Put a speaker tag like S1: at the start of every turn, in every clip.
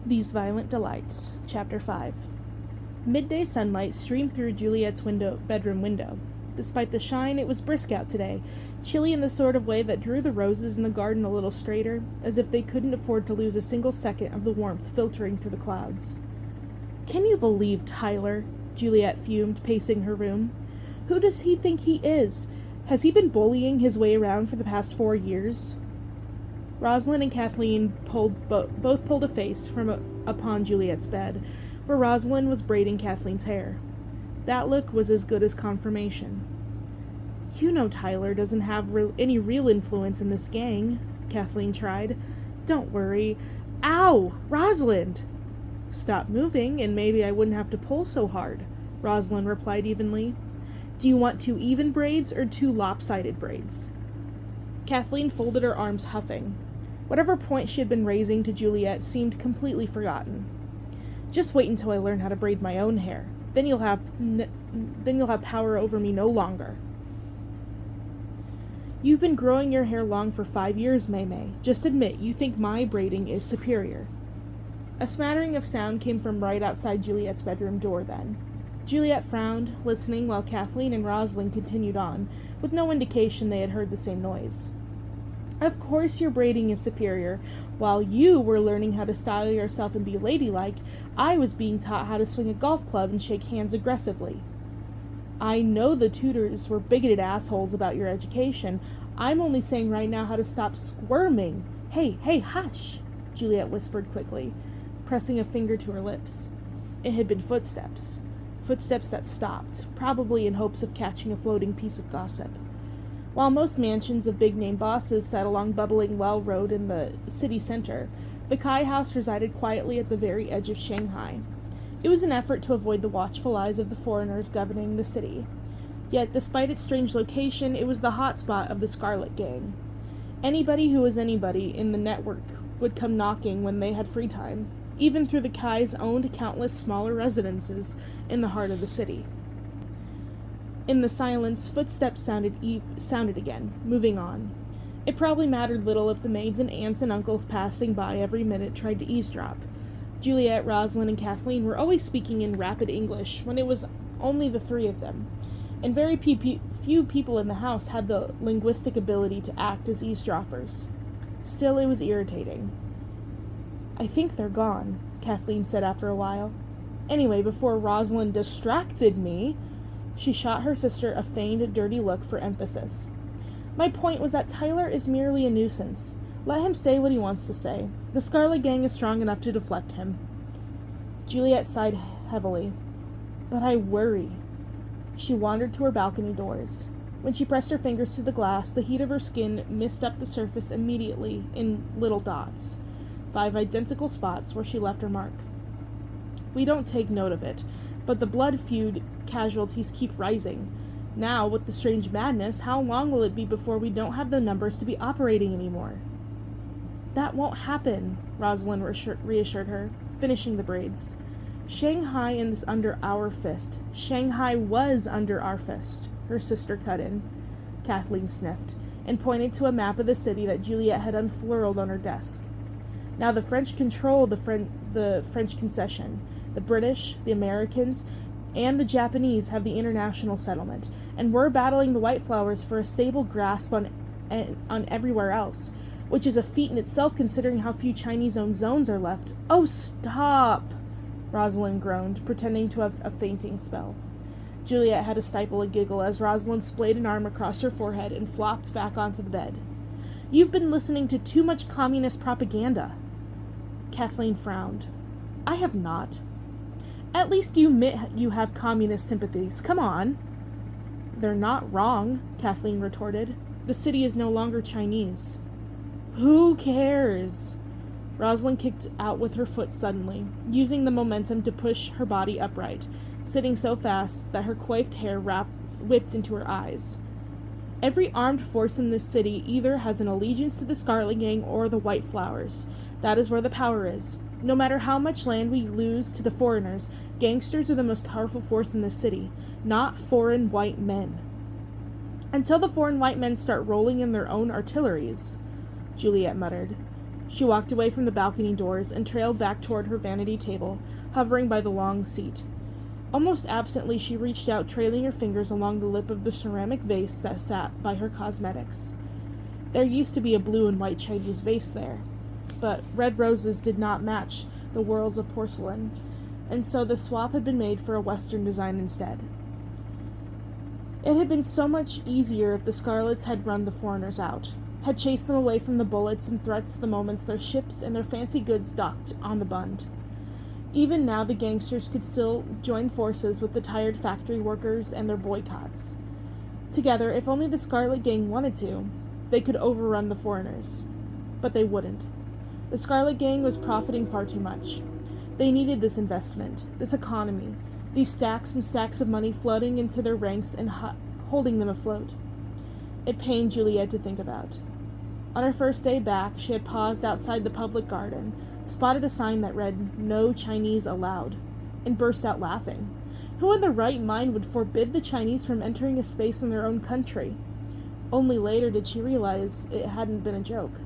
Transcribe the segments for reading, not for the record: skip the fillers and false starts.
S1: These Violent Delights, Chapter 5. Midday sunlight streamed through Juliet's bedroom window. Despite the shine, it was brisk out today, chilly in the sort of way that drew the roses in the garden a little straighter, as if they couldn't afford to lose a single second of the warmth filtering through the clouds. "Can you believe Tyler?" Juliet fumed, pacing her room. "Who does he think he is? Has he been bullying his way around for the past 4 years?" Rosalind and Kathleen both pulled a face from upon Juliet's bed, where Rosalind was braiding Kathleen's hair. That look was as good as confirmation. "You know Tyler doesn't have any real influence in this gang," Kathleen tried. "Don't worry." "Ow! Rosalind!" "Stop moving, and maybe I wouldn't have to pull so hard," Rosalind replied evenly. "Do you want 2 even braids or 2 lopsided braids?" Kathleen folded her arms, huffing. Whatever point she had been raising to Juliet seemed completely forgotten. "Just wait until I learn how to braid my own hair. Then you'll have power over me no longer." "You've been growing your hair long for 5 years, May. Just admit you think my braiding is superior." A smattering of sound came from right outside Juliet's bedroom door then. Juliet frowned, listening while Kathleen and Rosalind continued on, with no indication they had heard the same noise. "Of course your braiding is superior. While you were learning how to style yourself and be ladylike, I was being taught how to swing a golf club and shake hands aggressively." "I know the tutors were bigoted assholes about your education. I'm only saying right now how to stop squirming." Hey, hush," Juliet whispered quickly, pressing a finger to her lips. It had been footsteps. Footsteps that stopped, probably in hopes of catching a floating piece of gossip. While most mansions of big-name bosses sat along bubbling Well Road in the city center, the Kai House resided quietly at the very edge of Shanghai. It was an effort to avoid the watchful eyes of the foreigners governing the city. Yet, despite its strange location, it was the hotspot of the Scarlet Gang. Anybody who was anybody in the network would come knocking when they had free time. Even through the Kai's owned countless smaller residences in the heart of the city. In the silence, footsteps sounded again, moving on. It probably mattered little if the maids and aunts and uncles passing by every minute tried to eavesdrop. Juliet, Rosalind, and Kathleen were always speaking in rapid English when it was only the 3 of them, and very few people in the house had the linguistic ability to act as eavesdroppers. Still, it was irritating. "I think they're gone," Kathleen said after a while. Anyway, before Rosalind distracted me, she shot her sister a feigned, dirty look for emphasis. "My point was that Tyler is merely a nuisance. Let him say what he wants to say. The Scarlet Gang is strong enough to deflect him." Juliet sighed heavily. "But I worry." She wandered to her balcony doors. When she pressed her fingers to the glass, the heat of her skin mist up the surface immediately in little dots. 5 identical spots where she left her mark. "We don't take note of it, but the blood feud casualties keep rising. Now, with the strange madness, how long will it be before we don't have the numbers to be operating anymore?" "That won't happen," Rosalind reassured her, finishing the braids. "Shanghai is under our fist." "Shanghai was under our fist," her sister cut in. Kathleen sniffed, and pointed to a map of the city that Juliet had unfurled on her desk. "Now the French control the French concession. The British, the Americans, and the Japanese have the international settlement, and we're battling the White Flowers for a stable grasp on everywhere else, which is a feat in itself considering how few Chinese-owned zones are left." "Oh, stop!" Rosalind groaned, pretending to have a fainting spell. Juliet had to stifle a giggle as Rosalind splayed an arm across her forehead and flopped back onto the bed. "You've been listening to too much communist propaganda." Kathleen frowned. "I have not." "At least you admit you have communist sympathies. Come on." "They're not wrong," Kathleen retorted. "The city is no longer Chinese." "Who cares?" Rosalind kicked out with her foot suddenly, using the momentum to push her body upright, sitting so fast that her coiffed hair whipped into her eyes. "Every armed force in this city either has an allegiance to the Scarlet Gang or the White Flowers. That is where the power is. No matter how much land we lose to the foreigners, gangsters are the most powerful force in this city, not foreign white men." "Until the foreign white men start rolling in their own artilleries," Juliet muttered. She walked away from the balcony doors and trailed back toward her vanity table, hovering by the long seat. Almost absently, she reached out, trailing her fingers along the lip of the ceramic vase that sat by her cosmetics. There used to be a blue and white Chinese vase there, but red roses did not match the whorls of porcelain, and so the swap had been made for a Western design instead. It had been so much easier if the Scarlets had run the foreigners out, had chased them away from the bullets and threats the moments their ships and their fancy goods docked on the Bund. Even now, the gangsters could still join forces with the tired factory workers and their boycotts. Together, if only the Scarlet Gang wanted to, they could overrun the foreigners. But they wouldn't. The Scarlet Gang was profiting far too much. They needed this investment, this economy, these stacks and stacks of money flooding into their ranks and holding them afloat. It pained Juliet to think about. On her first day back, she had paused outside the public garden, spotted a sign that read, "No Chinese Allowed," and burst out laughing. Who in their right mind would forbid the Chinese from entering a space in their own country? Only later did she realize it hadn't been a joke.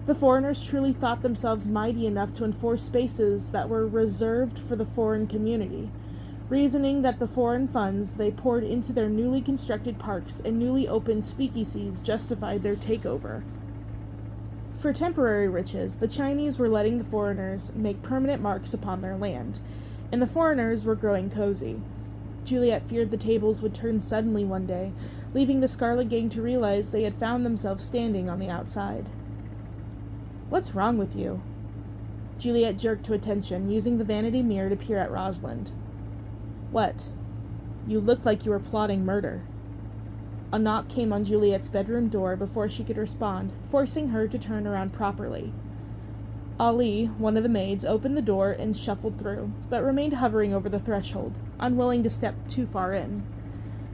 S1: The foreigners truly thought themselves mighty enough to enforce spaces that were reserved for the foreign community, reasoning that the foreign funds they poured into their newly constructed parks and newly opened speakeasies justified their takeover. For temporary riches, the Chinese were letting the foreigners make permanent marks upon their land, and the foreigners were growing cozy. Juliet feared the tables would turn suddenly one day, leaving the Scarlet Gang to realize they had found themselves standing on the outside. "What's wrong with you?" Juliet jerked to attention, using the vanity mirror to peer at Rosalind. "What? You looked like you were plotting murder." A knock came on Juliet's bedroom door before she could respond, forcing her to turn around properly. Ali, one of the maids, opened the door and shuffled through, but remained hovering over the threshold, unwilling to step too far in.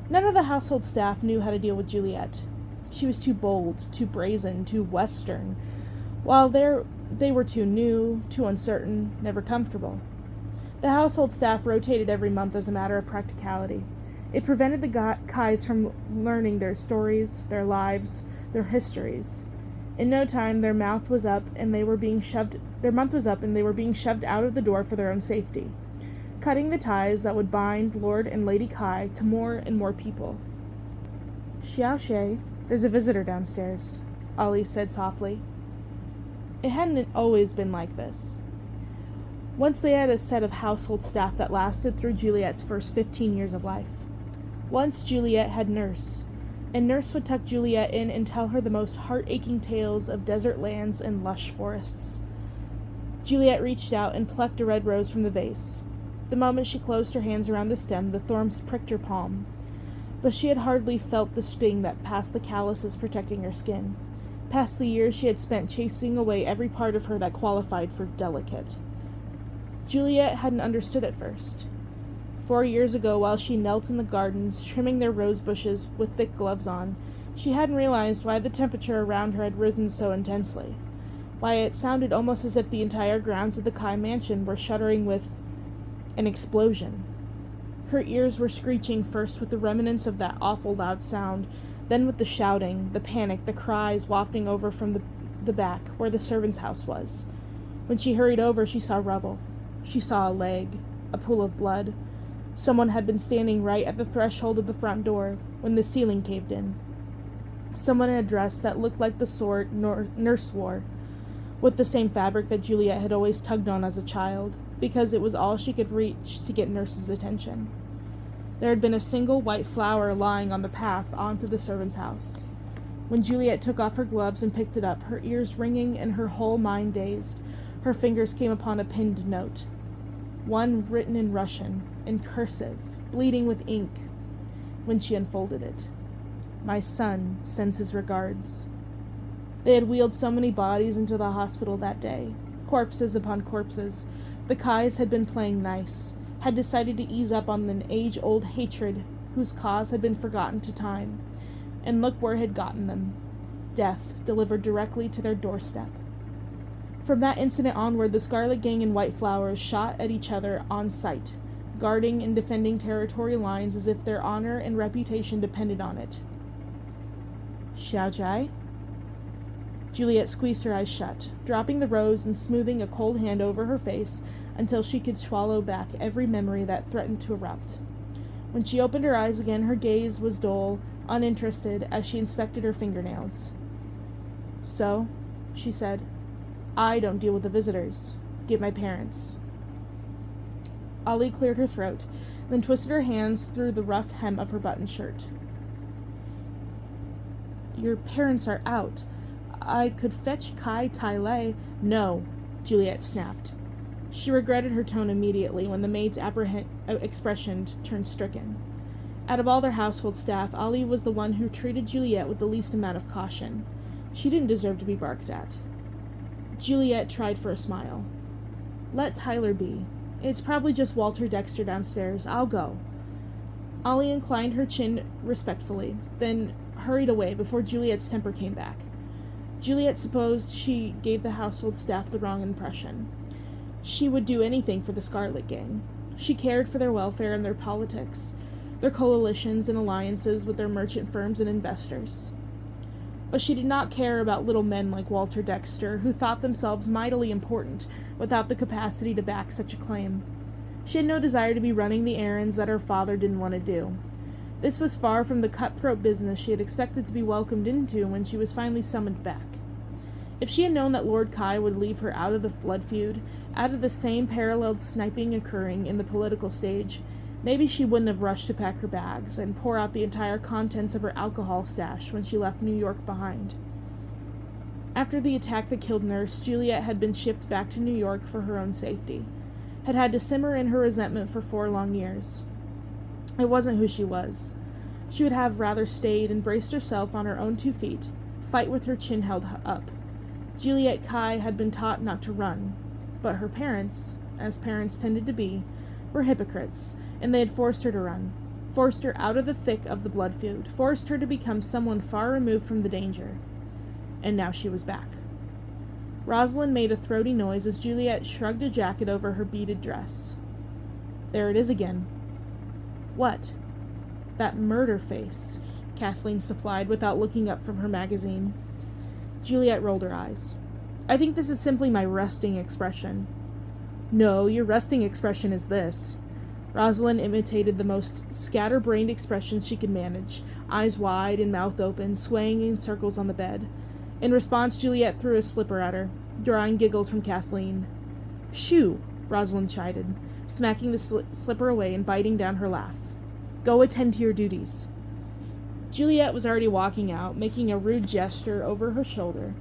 S1: None of the household staff knew how to deal with Juliet. She was too bold, too brazen, too Western, while they were too new, too uncertain, never comfortable. The household staff rotated every month as a matter of practicality. It prevented the Kais from learning their stories, their lives, their histories. In no time, their month was up, and they were being shoved out of the door for their own safety, cutting the ties that would bind Lord and Lady Kai to more and more people. "Xiao Shui, there's a visitor downstairs," Ali said softly. It hadn't always been like this. Once they had a set of household staff that lasted through Juliet's first 15 years of life. Once Juliet had Nurse, and Nurse would tuck Juliet in and tell her the most heart-aching tales of desert lands and lush forests. Juliet reached out and plucked a red rose from the vase. The moment she closed her hands around the stem, the thorns pricked her palm. But she had hardly felt the sting that passed the calluses protecting her skin, past the years she had spent chasing away every part of her that qualified for delicate. Juliet hadn't understood at first. 4 years ago, while she knelt in the gardens, trimming their rose bushes with thick gloves on, she hadn't realized why the temperature around her had risen so intensely, why it sounded almost as if the entire grounds of the Kai mansion were shuddering with an explosion. Her ears were screeching first with the remnants of that awful loud sound, then with the shouting, the panic, the cries wafting over from the back, where the servants' house was. When she hurried over, she saw rubble. She saw a leg, a pool of blood. Someone had been standing right at the threshold of the front door when the ceiling caved in. Someone in a dress that looked like the sort Nurse wore, with the same fabric that Juliet had always tugged on as a child, because it was all she could reach to get Nurse's attention. There had been a single white flower lying on the path onto the servant's house. When Juliet took off her gloves and picked it up, her ears ringing and her whole mind dazed, her fingers came upon a pinned note. One written in Russian, in cursive, bleeding with ink. When she unfolded it, "My son sends his regards." They had wheeled so many bodies into the hospital that day, corpses upon corpses. The Kais had been playing nice, had decided to ease up on an age-old hatred whose cause had been forgotten to time. And look where it had gotten them. Death delivered directly to their doorstep. From that incident onward, the Scarlet Gang and White Flowers shot at each other on sight, guarding and defending territory lines as if their honor and reputation depended on it. "Xiao Jai?" Juliet squeezed her eyes shut, dropping the rose and smoothing a cold hand over her face until she could swallow back every memory that threatened to erupt. When she opened her eyes again, her gaze was dull, uninterested, as she inspected her fingernails. "So," she said, "I don't deal with the visitors. Get my parents." Ollie cleared her throat, then twisted her hands through the rough hem of her button shirt. "Your parents are out. I could fetch Kai Tai Lei." "No," Juliet snapped. She regretted her tone immediately when the maid's expression turned stricken. Out of all their household staff, Ollie was the one who treated Juliet with the least amount of caution. She didn't deserve to be barked at. Juliet tried for a smile. "Let Tyler be. It's probably just Walter Dexter downstairs. I'll go." Ollie inclined her chin respectfully, then hurried away before Juliet's temper came back. Juliet supposed she gave the household staff the wrong impression. She would do anything for the Scarlet Gang. She cared for their welfare and their politics, their coalitions and alliances with their merchant firms and investors. But she did not care about little men like Walter Dexter, who thought themselves mightily important without the capacity to back such a claim. She had no desire to be running the errands that her father didn't want to do. This was far from the cutthroat business she had expected to be welcomed into when she was finally summoned back. If she had known that Lord Kai would leave her out of the blood feud, out of the same paralleled sniping occurring in the political stage, maybe she wouldn't have rushed to pack her bags and pour out the entire contents of her alcohol stash when she left New York behind. After the attack that killed Nurse, Juliet had been shipped back to New York for her own safety, had had to simmer in her resentment for 4 long years. It wasn't who she was. She would have rather stayed and braced herself on her own 2 feet, fight with her chin held up. Juliet Kai had been taught not to run, but her parents, as parents tended to be, were hypocrites, and they had forced her to run, forced her out of the thick of the blood feud, forced her to become someone far removed from the danger. And now she was back. Rosalind made a throaty noise as Juliet shrugged a jacket over her beaded dress. "There it is again." "What?" "That murder face," Kathleen supplied without looking up from her magazine. Juliet rolled her eyes. "I think this is simply my resting expression." "No, your resting expression is this." Rosalind imitated the most scatterbrained expression she could manage, eyes wide and mouth open, swaying in circles on the bed. In response, Juliet threw a slipper at her, drawing giggles from Kathleen. "Shoo!" Rosalind chided, smacking the slipper away and biting down her laugh. "Go attend to your duties." Juliet was already walking out, making a rude gesture over her shoulder.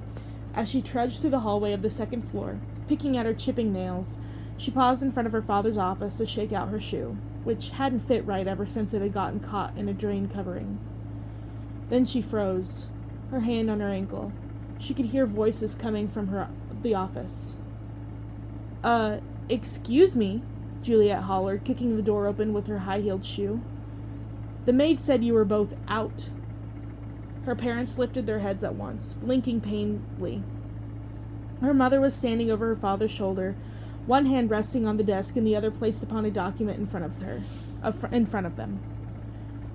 S1: As she trudged through the hallway of the 2nd floor, picking at her chipping nails, she paused in front of her father's office to shake out her shoe, which hadn't fit right ever since it had gotten caught in a drain covering. Then she froze, her hand on her ankle. She could hear voices coming from the office. Excuse me," Juliet hollered, kicking the door open with her high-heeled shoe. "The maid said you were both out." Her parents lifted their heads at once, blinking painfully. Her mother was standing over her father's shoulder, one hand resting on the desk and the other placed upon a document in front of them.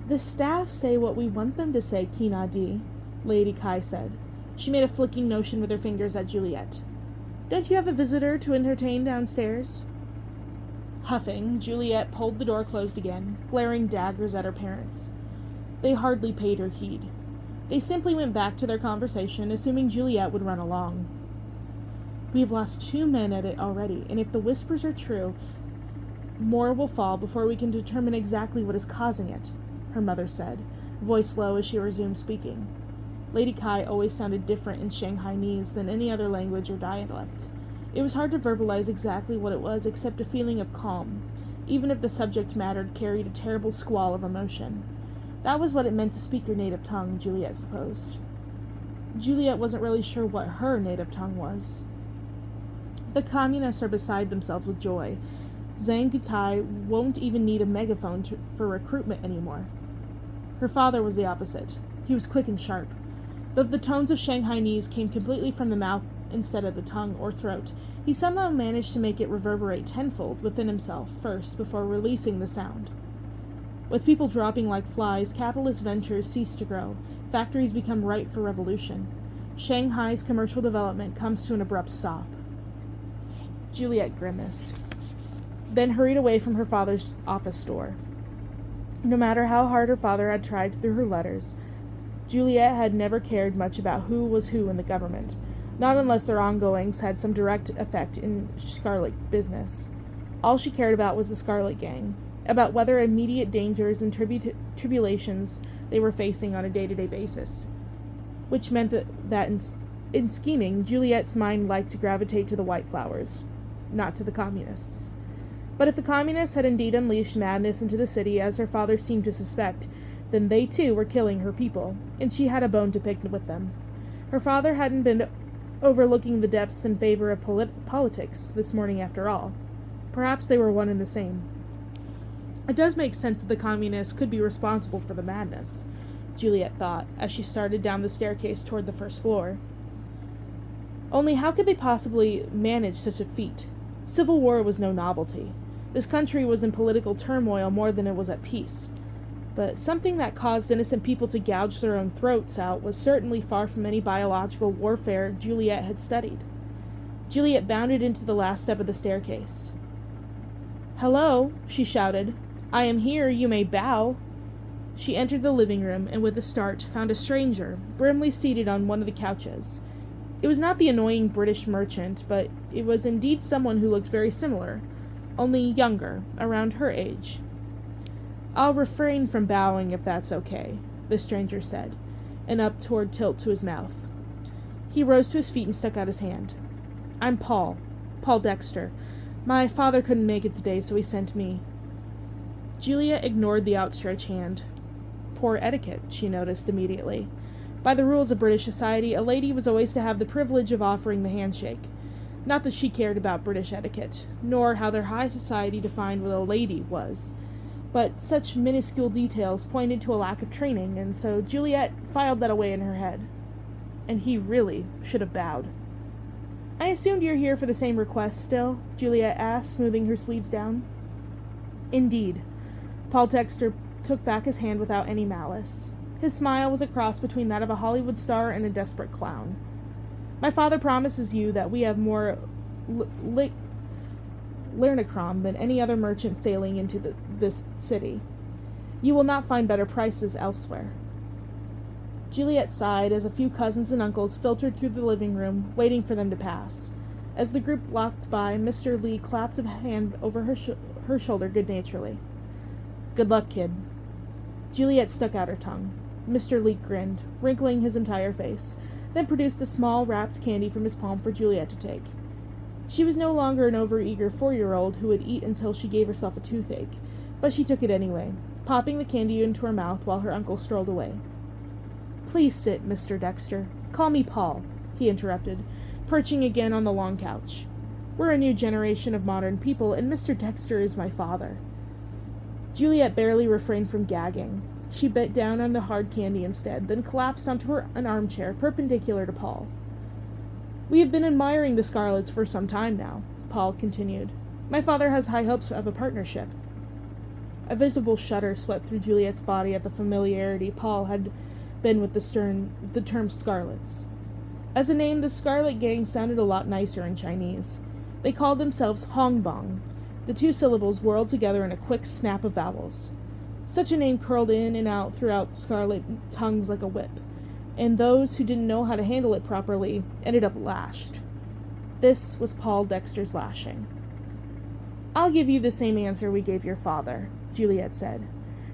S1: "The staff say what we want them to say, Kina Di," Lady Kai said. She made a flicking motion with her fingers at Juliet. "Don't you have a visitor to entertain downstairs?" Huffing, Juliet pulled the door closed again, glaring daggers at her parents. They hardly paid her heed. They simply went back to their conversation, assuming Juliet would run along. "We've lost 2 men at it already, and if the whispers are true, more will fall before we can determine exactly what is causing it," her mother said, voice low as she resumed speaking. Lady Kai always sounded different in Shanghainese than any other language or dialect. It was hard to verbalize exactly what it was except a feeling of calm, even if the subject matter carried a terrible squall of emotion. That was what it meant to speak your native tongue, Juliet supposed. Juliet wasn't really sure what her native tongue was. The communists are beside themselves with joy. Zhang Gutai won't even need a megaphone for recruitment anymore. Her father was the opposite. He was quick and sharp. Though the tones of Shanghainese came completely from the mouth instead of the tongue or throat, he somehow managed to make it reverberate tenfold within himself first before releasing the sound. With people dropping like flies, capitalist ventures cease to grow. Factories become ripe for revolution. Shanghai's commercial development comes to an abrupt stop. Juliet grimaced, then hurried away from her father's office door. No matter how hard her father had tried through her letters, Juliet had never cared much about who was who in the government, not unless their ongoings had some direct effect in Scarlet business. All she cared about was the Scarlet Gang, about whether immediate dangers and tribulations they were facing on a day-to-day basis, which meant that in scheming, Juliet's mind liked to gravitate to the White Flowers, not to the communists. But if the communists had indeed unleashed madness into the city, as her father seemed to suspect, then they too were killing her people, and she had a bone to pick with them. Her father hadn't been overlooking the depths in favor of politics this morning after all. Perhaps they were one and the same. It does make sense that the communists could be responsible for the madness, Juliet thought, as she started down the staircase toward the first floor. Only how could they possibly manage such a feat? Civil war was no novelty. This country was in political turmoil more than it was at peace. But something that caused innocent people to gouge their own throats out was certainly far from any biological warfare Juliet had studied. Juliet bounded into the last step of the staircase. "Hello," she shouted. "I am here, you may bow." She entered the living room and with a start found a stranger, grimly seated on one of the couches. It was not the annoying British merchant, but it was indeed someone who looked very similar, only younger, around her age. "I'll refrain from bowing if that's okay," the stranger said, an upward tilt to his mouth. He rose to his feet and stuck out his hand. "I'm Paul Dexter. My father couldn't make it today, so he sent me." Juliet ignored the outstretched hand. Poor etiquette, she noticed immediately. By the rules of British society, a lady was always to have the privilege of offering the handshake. Not that she cared about British etiquette, nor how their high society defined what a lady was. But such minuscule details pointed to a lack of training, and so Juliet filed that away in her head. And he really should have bowed. "I assumed you're here for the same request still?" Juliet asked, smoothing her sleeves down. "Indeed." Paul Dexter took back his hand without any malice. His smile was a cross between that of a Hollywood star and a desperate clown. "My father promises you that we have more Lernacrom than any other merchant sailing into this city. You will not find better prices elsewhere." Juliet sighed as a few cousins and uncles filtered through the living room, waiting for them to pass. As the group walked by, Mr. Lee clapped a hand over her shoulder good-naturedly. "Good luck, kid." Juliet stuck out her tongue. Mr. Lee grinned, wrinkling his entire face, then produced a small wrapped candy from his palm for Juliet to take. She was no longer an overeager 4-year-old who would eat until she gave herself a toothache, but she took it anyway, popping the candy into her mouth while her uncle strolled away. "Please sit, Mr. Dexter. Call me Paul," he interrupted, perching again on the long couch. "We're a new generation of modern people, and Mr. Dexter is my father." Juliet barely refrained from gagging. She bit down on the hard candy instead, then collapsed onto an armchair perpendicular to Paul. "We have been admiring the Scarlets for some time now," Paul continued. "My father has high hopes of a partnership." A visible shudder swept through Juliet's body at the familiarity Paul had been with the term Scarlets. As a name, the Scarlet Gang sounded a lot nicer in Chinese. They called themselves Hongbong, the two syllables whirled together in a quick snap of vowels. Such a name curled in and out throughout Scarlet tongues like a whip, and those who didn't know how to handle it properly ended up lashed. This was Paul Dexter's lashing. "I'll give you the same answer we gave your father," Juliet said.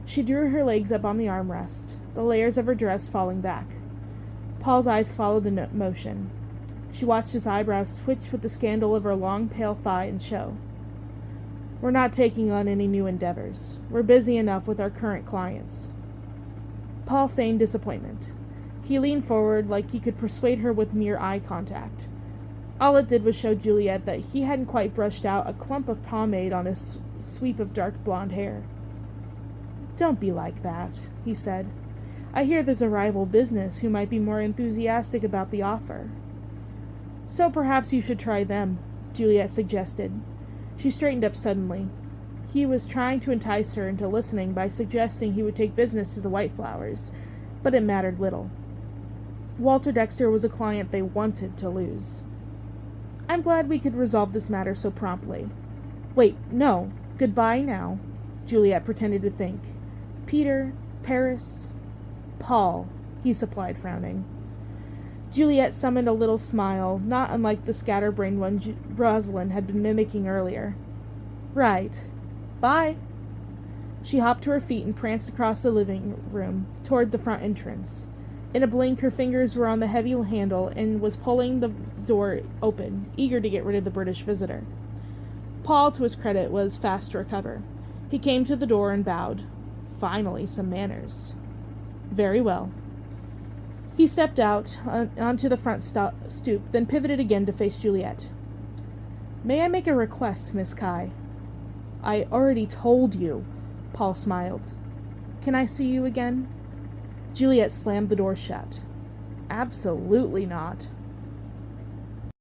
S1: She drew her legs up on the armrest, the layers of her dress falling back. Paul's eyes followed the motion. She watched his eyebrows twitch with the scandal of her long, pale thigh in show. "We're not taking on any new endeavors. We're busy enough with our current clients." Paul feigned disappointment. He leaned forward like he could persuade her with mere eye contact. All it did was show Juliet that he hadn't quite brushed out a clump of pomade on his sweep of dark blonde hair. "Don't be like that," he said. "I hear there's a rival business who might be more enthusiastic about the offer." "So perhaps you should try them," Juliet suggested. She straightened up suddenly. He was trying to entice her into listening by suggesting he would take business to the White Flowers, but it mattered little. Walter Dexter was a client they wanted to lose. I'm glad we could resolve this matter so promptly. Wait, no. Goodbye now. Juliet pretended to think. Peter, Paris, Paul, he supplied, frowning. Juliet summoned a little smile, not unlike the scatterbrained one Rosalind had been mimicking earlier. Right. Bye. She hopped to her feet and pranced across the living room, toward the front entrance. In a blink, her fingers were on the heavy handle and was pulling the door open, eager to get rid of the British visitor. Paul, to his credit, was fast to recover. He came to the door and bowed. Finally, some manners. Very well. He stepped out onto the front stoop, then pivoted again to face Juliet. May I make a request, Miss Kai? I already told you, Paul smiled. Can I see you again? Juliet slammed the door shut. Absolutely not.